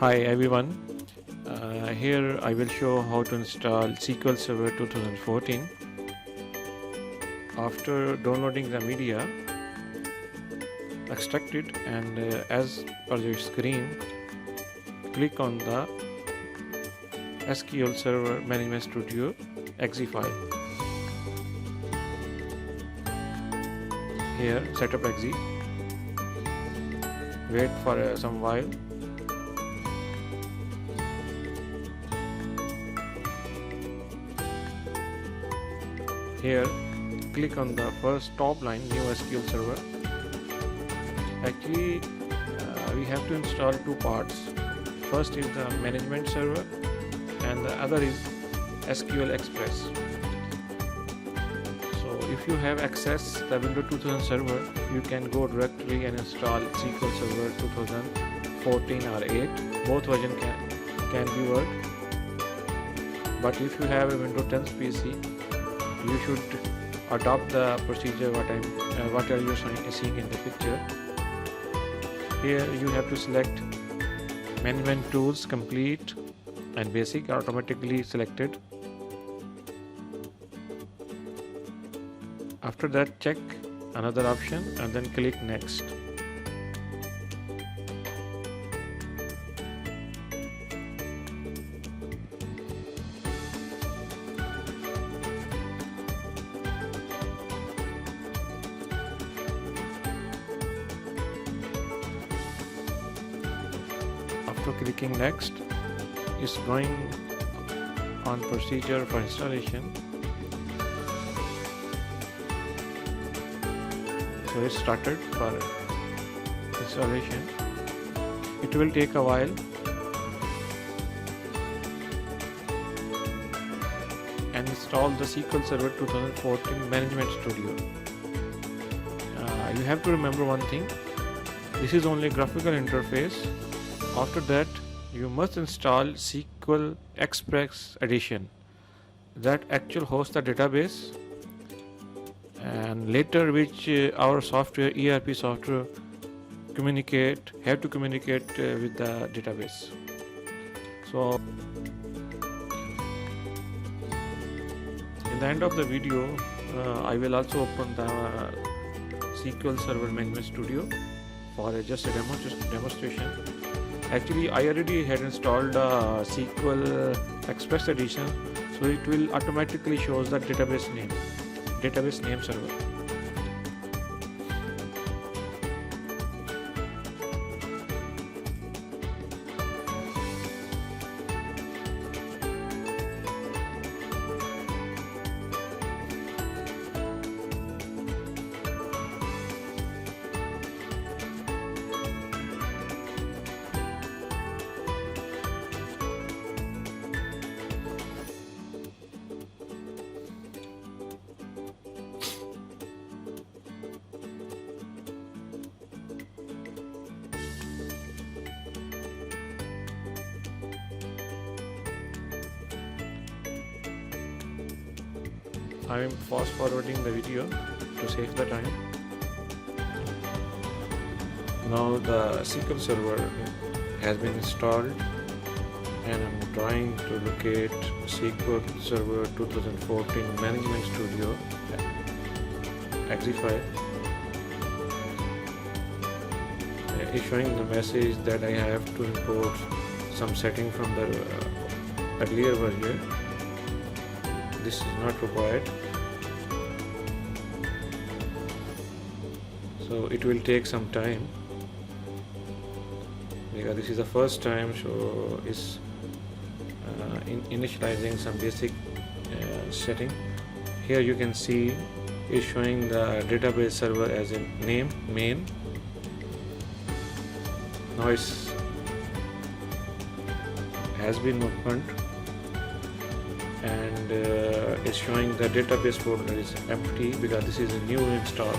Hi everyone, here I will show how to install SQL Server 2014. After downloading the media, extract it and as per your screen, click on the SQL Server Management Studio exe file. Here setup exe, wait for some while. Here click on the first top line, new SQL Server. Actually we have to install two parts. First is the management server and the other is SQL Express. So if you have access the Windows 2000 server, you can go directly and install SQL Server 2014 or 8. Both version can be worked. But if you have a Windows 10 PC, you should adopt the procedure what are you seeing in the picture. Here you have to select management tools, complete and basic, automatically selected. After that, check another option and then click next. After clicking next, it's going on procedure for installation. So it's started for installation. It will take a while and install the SQL Server 2014 Management Studio. You have to remember one thing, this is only graphical interface. After that, you must install SQL Express edition that actually hosts the database, and later which our software, ERP software, have to communicate with the database. So in the end of the video, I will also open the SQL Server Management Studio for just a demonstration. Actually, I already had installed SQL Express edition, so it will automatically shows the database name server. I am fast forwarding the video to save the time. Now the SQL Server has been installed and I'm trying to locate SQL Server 2014 Management Studio exe file. It's showing the message that I have to import some setting from the earlier version. This is not required, so it will take some time because this is the first time, so it's initializing some basic setting. Here you can see it's showing the database server as a name, main. Now it has been opened and it's showing the database folder is empty because this is a new install.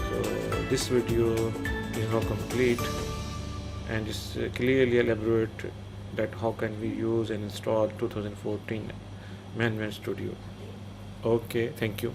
So this video is now complete and it's clearly elaborate that how can we use and install 2014 Management Studio. Okay, thank you.